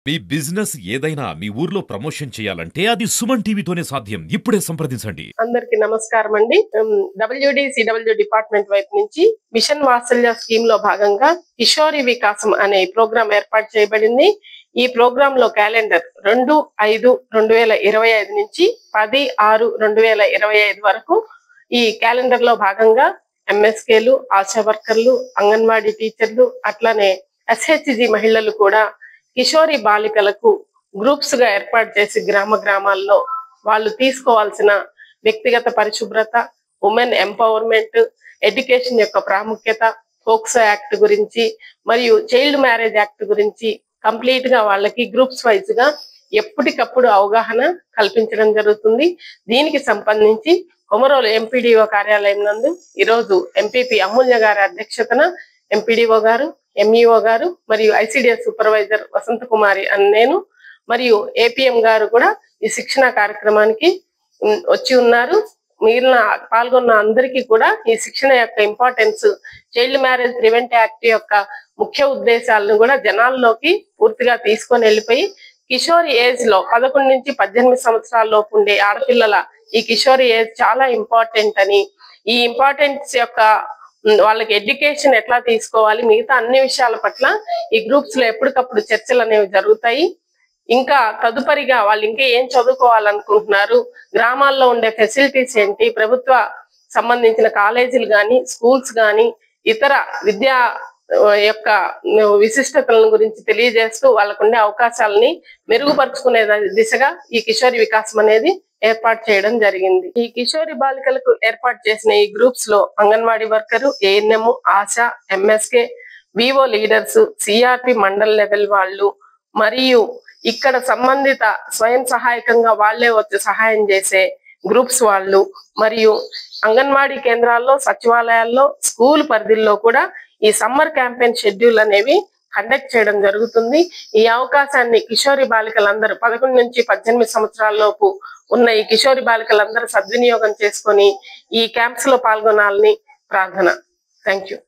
మీ business ఏదైనా మీ ఊర్లో promotion చేయాలంటే అది సుమన్ టీవీతోనే సాధ్యం. ఇప్పుడే సంప్రదించండి. అందరికి నమస్కారం అండి. WDCW డిపార్ట్మెంట్ వైపు నుంచి మిషన్ వాత్సల్య స్కీమ్ లో భాగంగా కిషోరి వికాసం అనే ప్రోగ్రాం ఏర్పాటు చేయబడింది. ఈ ప్రోగ్రామ్ లో క్యాలెండర్ 2/5/2025 నుంచి 10/6/2025 వరకు ఈ క్యాలెండర్ లో భాగంగా MSKలు, ఆశా వర్కర్లు, అంగన్వాడీ టీచర్లు, అట్లానే SHG మహిళలు కూడా కిషోరి బాలికలకు గ్రూప్స్ గా ఏర్పాటు చేసి గ్రామాల్లో వాళ్ళు తీసుకోవాల్సిన వ్యక్తిగత పరిశుభ్రత, ఉమెన్ ఎంపవర్మెంట్, ఎడ్యుకేషన్ యొక్క ప్రాముఖ్యత, పోక్సో యాక్ట్ గురించి మరియు చైల్డ్ మ్యారేజ్ యాక్ట్ గురించి కంప్లీట్ గా వాళ్ళకి గ్రూప్స్ వైజ్ గా ఎప్పటికప్పుడు అవగాహన కల్పించడం జరుగుతుంది. దీనికి సంబంధించి కొమరోలు ఎంపీడీఓ కార్యాలయం నందు ఈరోజు ఎంపీపీ అమూల్య గారి అధ్యక్షతన ఎంపీడీఓ గారు, ఎంఈఓ గారు మరియు ICDS సూపర్వైజర్ వసంత కుమారి అని నేను మరియు APM గారు కూడా ఈ శిక్షణ కార్యక్రమానికి వచ్చి ఉన్నారు. మిగిలిన పాల్గొన్న అందరికీ కూడా ఈ శిక్షణ యొక్క importance, child marriage prevent act యొక్క ముఖ్య ఉద్దేశాలను కూడా జనాల్లోకి పూర్తిగా తీసుకొని వెళ్ళిపోయి కిషోరి ఏజ్ లో 11 నుంచి 18 సంవత్సరాల లోపు ఉండే ఆడపిల్లల ఈ కిషోరి ఏజ్ చాలా ఇంపార్టెంట్ అని, ఈ ఇంపార్టెన్స్ యొక్క వాళ్ళకి ఎడ్యుకేషన్ ఎట్లా తీసుకోవాలి, మిగతా అన్ని విషయాల పట్ల ఈ గ్రూప్స్ లో ఎప్పటికప్పుడు చర్చలు అనేవి జరుగుతాయి. ఇంకా తదుపరిగా వాళ్ళు ఇంకా ఏం చదువుకోవాలనుకుంటున్నారు, గ్రామాల్లో ఉండే ఫెసిలిటీస్ ఏంటి, ప్రభుత్వ సంబంధించిన కాలేజీలు కానీ స్కూల్స్ కానీ ఇతర విద్యా యొక్క విశిష్టతలను గురించి తెలియజేస్తూ వాళ్ళకు ఉండే అవకాశాలని మెరుగుపరుచుకునే దిశగా ఈ కిషోరి వికాసం అనేది ఏర్పాటు చేయడం జరిగింది. ఈ కిషోరి బాలికలకు ఏర్పాటు చేసిన ఈ గ్రూప్స్ లో anganwadi worker, ANM, ASHA, MSK, VO leaders, CRP mandal level వాళ్ళు మరియు ఇక్కడ సంబంధిత స్వయం సహాయకంగా వాళ్లే వచ్చి సహాయం చేసే గ్రూప్స్ వాళ్ళు మరియు అంగన్వాడీ కేంద్రాల్లో, సచివాలయాల్లో, స్కూల్ పరిధిలో కూడా ఈ సమ్మర్ క్యాంపెయిన్ షెడ్యూల్ అనేవి కండక్ట్ చేయడం జరుగుతుంది. ఈ అవకాశాన్ని కిషోరి బాలికలందరూ 11 నుంచి 18 సంవత్సరాల లోపు ఉన్న ఈ కిషోరి బాలికలందరూ సద్వినియోగం చేసుకొని ఈ క్యాంప్స్ లో పాల్గొనాలని ప్రార్థన. Thank you.